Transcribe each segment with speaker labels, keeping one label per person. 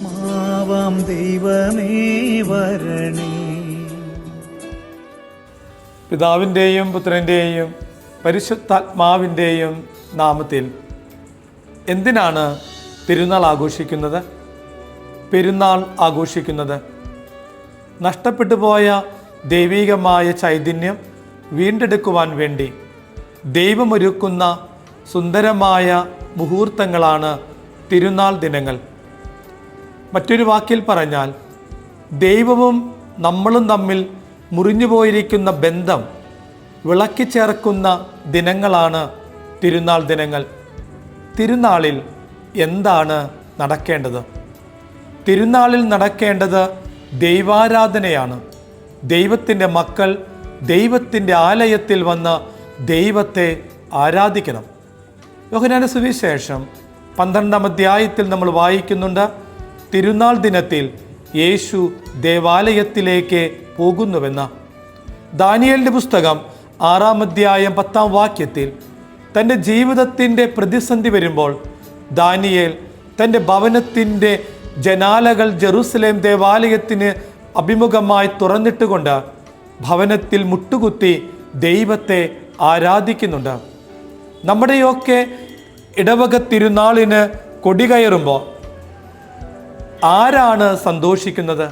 Speaker 1: മാവാം ദൈവമേ വരണേ.
Speaker 2: പിതാവിൻ്റെയും പുത്രൻ്റെയും പരിശുദ്ധാത്മാവിൻ്റെയും നാമത്തിൽ എന്തിനാണ് തിരുനാൾ ആഘോഷിക്കുന്നത്? പെരുന്നാൾ ആഘോഷിക്കുന്നത് നഷ്ടപ്പെട്ടു പോയ ദൈവികമായ ചൈതന്യം വീണ്ടെടുക്കുവാൻ വേണ്ടി ദൈവമൊരുക്കുന്ന സുന്ദരമായ മുഹൂർത്തങ്ങളാണ് തിരുനാൾ ദിനങ്ങൾ. മറ്റൊരു വാക്കിൽ പറഞ്ഞാൽ ദൈവവും നമ്മളും തമ്മിൽ മുറിഞ്ഞുപോയിരിക്കുന്ന ബന്ധം വിളക്കിച്ചേർക്കുന്ന ദിനങ്ങളാണ് തിരുനാൾ ദിനങ്ങൾ. തിരുനാളിൽ എന്താണ് നടക്കേണ്ടത്? തിരുനാളിൽ നടക്കേണ്ടത് ദൈവാരാധനയാണ്. ദൈവത്തിൻ്റെ മക്കൾ ദൈവത്തിൻ്റെ ആലയത്തിൽ വന്ന് ദൈവത്തെ ആരാധിക്കണം. യോഹന്നാന്റെ സുവിശേഷം 12-ാം അധ്യായത്തിൽ നമ്മൾ വായിക്കുന്നുണ്ട്, തിരുനാൾ ദിനത്തിൽ യേശു ദേവാലയത്തിലേക്ക് പോകുന്നുവെന്ന്. ദാനിയേലിൻ്റെ പുസ്തകം 6-ാം അധ്യായം 10-ാം വാക്യത്തിൽ തൻ്റെ ജീവിതത്തിൻ്റെ പ്രതിസന്ധി വരുമ്പോൾ ദാനിയേൽ തൻ്റെ ഭവനത്തിൻ്റെ ജനാലകൾ ജെറുസലേം ദേവാലയത്തിന് അഭിമുഖമായി തുറന്നിട്ടുകൊണ്ട് ഭവനത്തിൽ മുട്ടുകുത്തി ദൈവത്തെ ആരാധിക്കുന്നുണ്ട്. നമ്മുടെയൊക്കെ ഇടവക തിരുനാളിന് കൊടികയറുമ്പോൾ ആരാണ് സന്തോഷിക്കുന്നത്?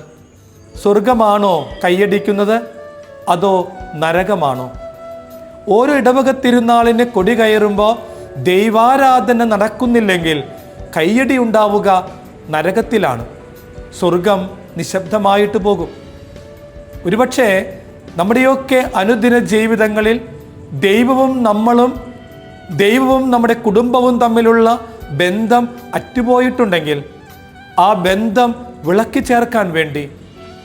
Speaker 2: സ്വർഗമാണോ കൈയടിക്കുന്നത്, അതോ നരകമാണോ? ഓരോ ഇടവക തിരുനാളിന് കൊടി കയറുമ്പോൾ ദൈവാരാധന നടക്കുന്നില്ലെങ്കിൽ കയ്യടി ഉണ്ടാവുക നരകത്തിലാണ്. സ്വർഗം നിശബ്ദമായിട്ട് പോകും. ഒരുപക്ഷെ നമ്മുടെയൊക്കെ അനുദിന ജീവിതങ്ങളിൽ ദൈവവും നമ്മുടെ കുടുംബവും തമ്മിലുള്ള ബന്ധം അറ്റുപോയിട്ടുണ്ടെങ്കിൽ ആ ബന്ധം വിളക്കി ചേർക്കാൻ വേണ്ടി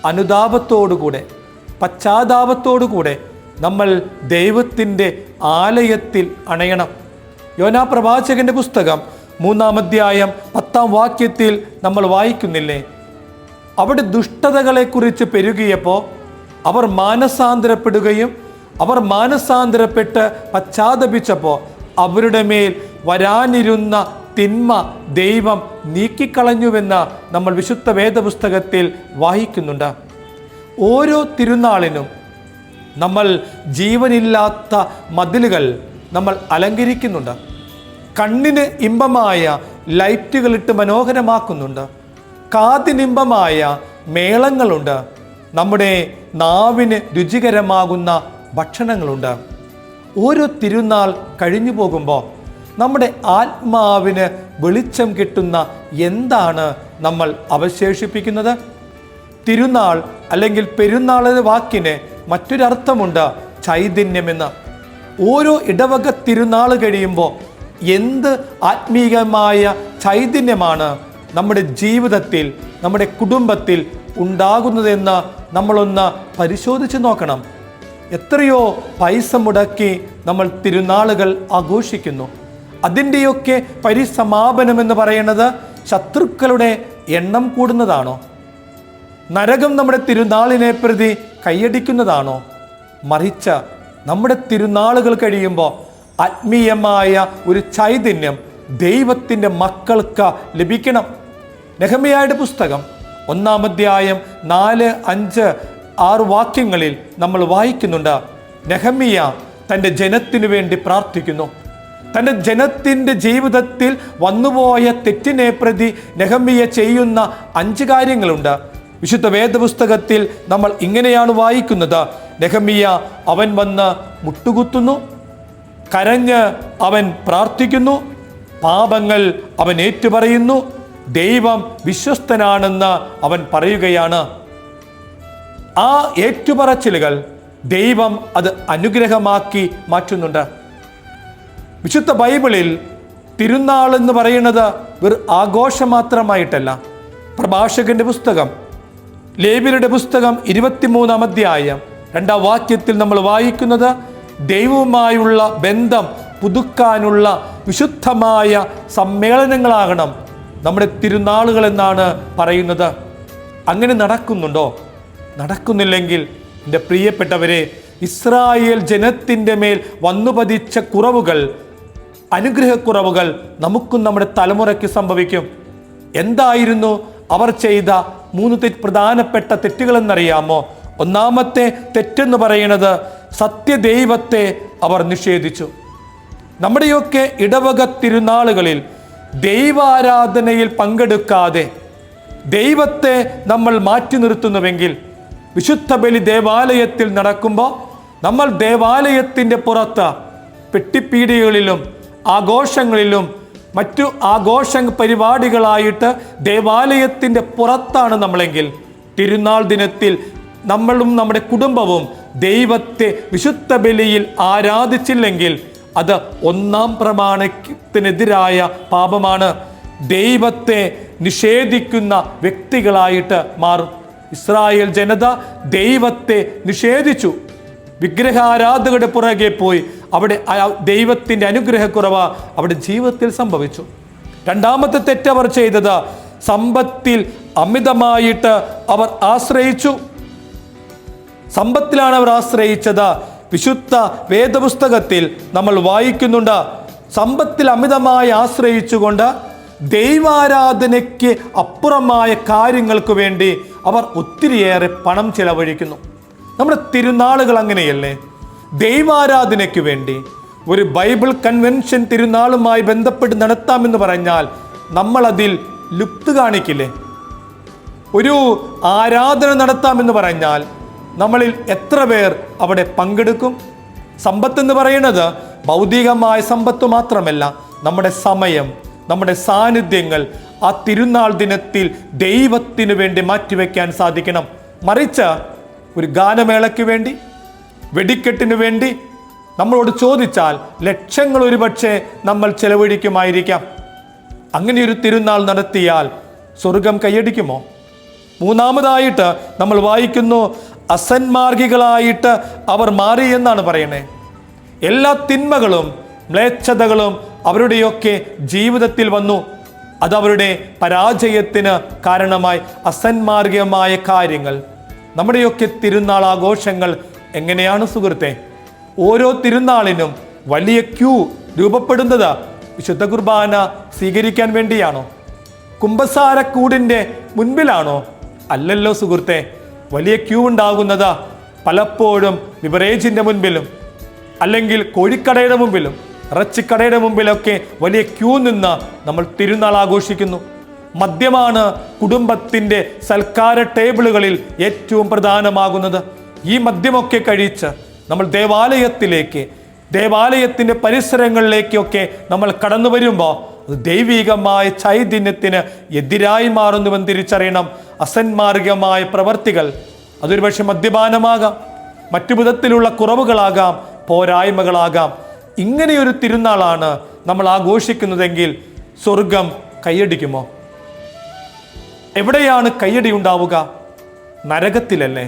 Speaker 2: അനുതാപത്തോടുകൂടെ പശ്ചാത്താപത്തോടുകൂടെ നമ്മൾ ദൈവത്തിൻ്റെ ആലയത്തിൽ അണയണം. യോനാ പ്രവാചകന്റെ പുസ്തകം 3-ാം അധ്യായം 10-ാം വാക്യത്തിൽ നമ്മൾ വായിക്കുന്നില്ലേ, അവിടെ ദുഷ്ടതകളെക്കുറിച്ച് പെരുകിയപ്പോൾ അവർ മാനസാന്തരപ്പെടുകയും അവർ മാനസാന്തരപ്പെട്ട് പശ്ചാത്തപിച്ചപ്പോൾ അവരുടെ മേൽ വരാനിരുന്ന തിന്മ ദൈവം നീക്കിക്കളഞ്ഞുവെന്ന് നമ്മൾ വിശുദ്ധ വേദപുസ്തകത്തിൽ വായിക്കുന്നുണ്ട്. ഓരോ തിരുനാളിനും നമ്മൾ ജീവനില്ലാത്ത മതിലുകൾ നമ്മൾ അലങ്കരിക്കുന്നുണ്ട്. കണ്ണിന് ഇമ്പമായ ലൈറ്റുകളിട്ട് മനോഹരമാക്കുന്നുണ്ട്. കാതിനിമ്പമായ മേളങ്ങളുണ്ട്. നമ്മുടെ നാവിന് രുചികരമാകുന്ന ഭക്ഷണങ്ങളുണ്ട്. ഓരോ തിരുനാൾ കഴിഞ്ഞു പോകുമ്പോൾ നമ്മുടെ ആത്മാവിന് വെളിച്ചം കിട്ടുന്ന എന്താണ് നമ്മൾ അവശേഷിപ്പിക്കുന്നത്? തിരുനാൾ അല്ലെങ്കിൽ പെരുന്നാൾ എന്ന വാക്കിന് മറ്റൊരർത്ഥമുണ്ട്, ചൈതന്യമെന്ന്. ഓരോ ഇടവക തിരുനാൾ കഴിയുമ്പോൾ എന്ത് ആത്മീയമായ ചൈതന്യമാണ് നമ്മുടെ ജീവിതത്തിൽ നമ്മുടെ കുടുംബത്തിൽ ഉണ്ടാകുന്നതെന്ന് നമ്മളൊന്ന് പരിശോധിച്ച് നോക്കണം. എത്രയോ പൈസ മുടക്കി നമ്മൾ തിരുനാളുകൾ ആഘോഷിക്കുന്നു. അതിൻ്റെയൊക്കെ പരിസമാപനം എന്ന് പറയുന്നത് ശത്രുക്കളുടെ എണ്ണം കൂടുന്നതാണോ? നരകം നമ്മുടെ തിരുനാളിനെ പ്രതി കൈയടിക്കുന്നതാണോ? മറിച്ച് നമ്മുടെ തിരുനാളുകൾ കഴിയുമ്പോൾ ആത്മീയമായ ഒരു ചൈതന്യം ദൈവത്തിൻ്റെ മക്കൾക്ക് ലഭിക്കണം. നെഹമ്യായുടെ പുസ്തകം 1-ാം അധ്യായം 4, 5, 6 വാക്യങ്ങളിൽ നമ്മൾ വായിക്കുന്നുണ്ട്, നെഹമ്യ തൻ്റെ ജനത്തിനു വേണ്ടി പ്രാർത്ഥിക്കുന്നു. തൻ്റെ ജനത്തിൻ്റെ ജീവിതത്തിൽ വന്നുപോയ തെറ്റിനെ പ്രതി നെഹമ്യ ചെയ്യുന്ന 5 കാര്യങ്ങളുണ്ട്. വിശുദ്ധ വേദപുസ്തകത്തിൽ നമ്മൾ ഇങ്ങനെയാണ് വായിക്കുന്നത്, നെഹമ്യ അവൻ വന്ന് മുട്ടുകുത്തുന്നു, കരഞ്ഞ് അവൻ പ്രാർത്ഥിക്കുന്നു, പാപങ്ങൾ അവൻ ഏറ്റുപറയുന്നു, ദൈവം വിശ്വസ്തനാണെന്ന് അവൻ പറയുകയാണ്. ആ ഏറ്റുപറച്ചിലുകൾ ദൈവം അത് അനുഗ്രഹമാക്കി മാറ്റുന്നുണ്ട്. വിശുദ്ധ ബൈബിളിൽ തിരുനാൾ എന്ന് പറയുന്നത് വെറും ആഘോഷം മാത്രമായിട്ടല്ല. പ്രഭാഷകന്റെ പുസ്തകം, ലേവ്യരുടെ പുസ്തകം 23-ാം അധ്യായം 2-ാം വാക്യത്തിൽ നമ്മൾ വായിക്കുന്നത്, ദൈവവുമായുള്ള ബന്ധം പുതുക്കാനുള്ള വിശുദ്ധമായ സമ്മേളനങ്ങളാകണം നമ്മുടെ തിരുനാളുകൾ എന്നാണ് പറയുന്നത്. അങ്ങനെ നടക്കുന്നുണ്ടോ? നടക്കുന്നില്ലെങ്കിൽ എൻ്റെ പ്രിയപ്പെട്ടവരെ, ഇസ്രായേൽ ജനത്തിൻ്റെ മേൽ വന്നുപതിച്ച കുറവുകൾ, അനുഗ്രഹക്കുറവുകൾ നമുക്കും നമ്മുടെ തലമുറയ്ക്ക് സംഭവിക്കും. എന്തായിരുന്നു അവർ ചെയ്ത 3 പ്രധാനപ്പെട്ട തെറ്റുകളെന്നറിയാമോ? ഒന്നാമത്തെ തെറ്റെന്ന് പറയുന്നത് സത്യദൈവത്തെ അവർ നിഷേധിച്ചു. നമ്മുടെയൊക്കെ ഇടവക തിരുനാളുകളിൽ ദൈവാരാധനയിൽ പങ്കെടുക്കാതെ ദൈവത്തെ നമ്മൾ മാറ്റി നിർത്തുന്നുവെങ്കിൽ, വിശുദ്ധ ബലി ദേവാലയത്തിൽ നടക്കുമ്പോൾ നമ്മൾ ദേവാലയത്തിൻ്റെ പുറത്ത് പെട്ടിപ്പീടികളിലും ആഘോഷങ്ങളിലും മറ്റു ആഘോഷ പരിപാടികളായിട്ട് ദേവാലയത്തിൻ്റെ പുറത്താണ് നമ്മളെങ്കിൽ, തിരുനാൾ ദിനത്തിൽ നമ്മളും നമ്മുടെ കുടുംബവും ദൈവത്തെ വിശുദ്ധ ബലിയിൽ ആരാധിച്ചില്ലെങ്കിൽ അത് 1-ാം പ്രമാണത്തിനെതിരായ പാപമാണ്. ദൈവത്തെ നിഷേധിക്കുന്ന വ്യക്തികളായിട്ട് മാറും. ഇസ്രായേൽ ജനത ദൈവത്തെ നിഷേധിച്ചു. വിഗ്രഹാരാധകരുടെ പുറകെ പോയി അവിടെ ദൈവത്തിൻ്റെ അനുഗ്രഹക്കുറവ് അവിടെ ജീവിതത്തിൽ സംഭവിച്ചു. രണ്ടാമത്തെ തെറ്റവർ ചെയ്തത് സമ്പത്തിൽ അമിതമായിട്ട് അവർ ആശ്രയിച്ചു. സമ്പത്തിലാണ് അവർ ആശ്രയിച്ചത്. വിശുദ്ധ വേദപുസ്തകത്തിൽ നമ്മൾ വായിക്കുന്നുണ്ട്, സമ്പത്തിൽ അമിതമായി ആശ്രയിച്ചുകൊണ്ട് ദൈവാരാധനയ്ക്ക് അപ്പുറമായ കാര്യങ്ങൾക്ക് വേണ്ടി അവർ ഒത്തിരിയേറെ പണം ചെലവഴിക്കുന്നു. നമ്മുടെ തിരുനാളുകൾ അങ്ങനെയല്ലേ? ദൈവാരാധനയ്ക്ക് വേണ്ടി ഒരു ബൈബിൾ കൺവെൻഷൻ തിരുനാളുമായി ബന്ധപ്പെട്ട് നടത്താമെന്ന് പറഞ്ഞാൽ നമ്മളതിൽ ലുപ്ത് കാണിക്കില്ലേ? ഒരു ആരാധന നടത്താമെന്ന് പറഞ്ഞാൽ നമ്മളിൽ എത്ര പേർ അവിടെ പങ്കെടുക്കും? സമ്പത്തെന്ന് പറയുന്നത് ഭൗതികമായ സമ്പത്ത് മാത്രമല്ല, നമ്മുടെ സമയം, നമ്മുടെ സാന്നിധ്യങ്ങൾ ആ തിരുനാൾ ദിനത്തിൽ ദൈവത്തിന് വേണ്ടി മാറ്റിവെക്കാൻ സാധിക്കണം. മറിച്ച് ഒരു ഗാനമേളയ്ക്ക് വേണ്ടി, വെടിക്കെട്ടിന് വേണ്ടി നമ്മളോട് ചോദിച്ചാൽ ലക്ഷങ്ങൾ ഒരുപക്ഷെ നമ്മൾ ചെലവഴിക്കുമായിരിക്കാം. അങ്ങനെയൊരു തിരുനാൾ നടത്തിയാൽ സ്വർഗം കൈയടിക്കുമോ? മൂന്നാമതായിട്ട് നമ്മൾ വായിക്കുന്നു, അസന്മാർഗികളായിട്ട് അവർ മാറി എന്നാണ് പറയണേ. എല്ലാ തിന്മകളും മ്ലേച്ഛതകളും അവരുടെയൊക്കെ ജീവിതത്തിൽ വന്നു. അതവരുടെ പരാജയത്തിന് കാരണമായി. അസന്മാർഗികമായ കാര്യങ്ങൾ. നമ്മുടെയൊക്കെ തിരുനാൾ ആഘോഷങ്ങൾ എങ്ങനെയാണ് സുഹൃത്തെ? ഓരോ തിരുനാളിനും വലിയ ക്യൂ രൂപപ്പെടുന്നത് വിശുദ്ധ കുർബാന സ്വീകരിക്കാൻ വേണ്ടിയാണോ? കുമ്പസാരക്കൂടിൻ്റെ മുൻപിലാണോ? അല്ലല്ലോ സുഹൃത്തെ. വലിയ ക്യൂ ഉണ്ടാകുന്നത് പലപ്പോഴും ബിവറേജിൻ്റെ മുൻപിലും അല്ലെങ്കിൽ കോഴിക്കടയുടെ മുമ്പിലും ഇറച്ചിക്കടയുടെ മുമ്പിലൊക്കെ വലിയ ക്യൂ നിന്ന് നമ്മൾ തിരുനാൾ ആഘോഷിക്കുന്നു. മദ്യമാണ് കുടുംബത്തിൻ്റെ സൽക്കാര ടേബിളുകളിൽ ഏറ്റവും പ്രധാനമാകുന്നത്. ഈ മദ്യമൊക്കെ കഴിച്ച് നമ്മൾ ദേവാലയത്തിൻ്റെ പരിസരങ്ങളിലേക്കൊക്കെ നമ്മൾ കടന്നു വരുമ്പോൾ അത് ദൈവികമായ ചൈതന്യത്തിന് എതിരായി മാറുന്നുവെന്ന് തിരിച്ചറിയണം. അസന്മാർഗമായ പ്രവർത്തികൾ, അതൊരു പക്ഷേ മദ്യപാനമാകാം, മറ്റു വിധത്തിലുള്ള കുറവുകളാകാം, പോരായ്മകളാകാം. ഇങ്ങനെയൊരു തിരുനാളാണ് നമ്മൾ ആഘോഷിക്കുന്നതെങ്കിൽ സ്വർഗം കൈയടിക്കുമോ? എവിടെയാണ് കൈയടി ഉണ്ടാവുക? നരകത്തിലല്ലേ?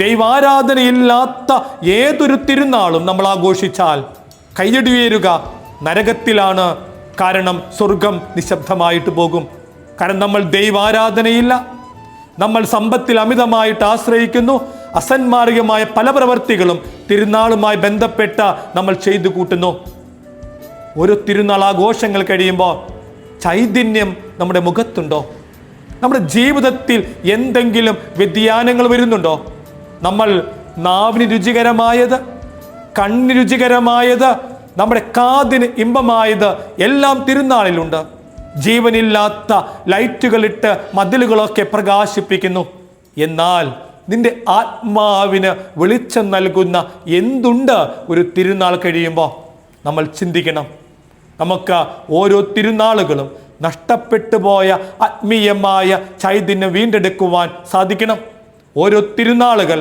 Speaker 2: ദൈവാരാധനയില്ലാത്ത ഏതൊരു തിരുനാളും നമ്മൾ ആഘോഷിച്ചാൽ കൈയടി ഉയരുക നരകത്തിലാണ്. കാരണം സ്വർഗം നിശബ്ദമായിട്ട് പോകും. കാരണം നമ്മൾ ദൈവാരാധനയില്ല, നമ്മൾ സമ്പത്തിൽ അമിതമായിട്ട് ആശ്രയിക്കുന്നു. അസന്മാർഗമായ പല പ്രവർത്തികളും തിരുനാളുമായി ബന്ധപ്പെട്ട നമ്മൾ ചെയ്തു കൂട്ടുന്നു. ഒരു തിരുനാൾ ആഘോഷങ്ങൾ കഴിയുമ്പോൾ ചൈതന്യം നമ്മുടെ മുഖത്തുണ്ടോ? നമ്മുടെ ജീവിതത്തിൽ എന്തെങ്കിലും വ്യതിയാനങ്ങൾ വരുന്നുണ്ടോ? നമ്മൾ നാവിന് രുചികരമായത്, കണ്ണിന് രുചികരമായത്, നമ്മുടെ കാതിന് ഇമ്പമായത് എല്ലാം തിരുനാളിലുണ്ട്. ജീവനില്ലാത്ത ലൈറ്റുകളിട്ട് മതിലുകളൊക്കെ പ്രകാശിപ്പിക്കുന്നു. എന്നാൽ നിന്റെ ആത്മാവിന് വെളിച്ചം നൽകുന്ന എന്തുണ്ട് ഒരു തിരുനാൾ കഴിയുമ്പോൾ? നമ്മൾ ചിന്തിക്കണം. നമുക്ക് ഓരോ തിരുനാളുകളും നഷ്ടപ്പെട്ടു പോയ ആത്മീയമായ ചൈതന്യം വീണ്ടെടുക്കുവാൻ സാധിക്കണം. ഓരോ തിരുനാളുകൾ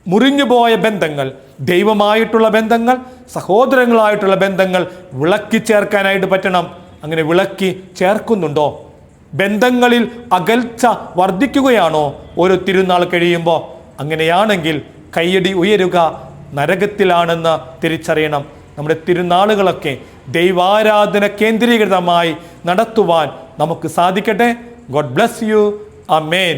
Speaker 2: മുറിഞ്ഞുപോയ ബന്ധങ്ങൾ, ദൈവമായിട്ടുള്ള ബന്ധങ്ങൾ, സഹോദരങ്ങളായിട്ടുള്ള ബന്ധങ്ങൾ വിളക്കി ചേർക്കാനായിട്ട് പറ്റണം. അങ്ങനെ വിളക്കി ചേർക്കുന്നുണ്ടോ? ബന്ധങ്ങളിൽ അകൽച്ച വർദ്ധിക്കുകയാണോ ഓരോ തിരുനാൾ കഴിയുമ്പോൾ? അങ്ങനെയാണെങ്കിൽ കയ്യടി ഉയരുക നരകത്തിലാണെന്ന് തിരിച്ചറിയണം. നമ്മുടെ തിരുനാളുകളൊക്കെ ദൈവാരാധന കേന്ദ്രീകൃതമായി നടത്തുവാൻ നമുക്ക് സാധിക്കട്ടെ. God bless you. ആമേൻ.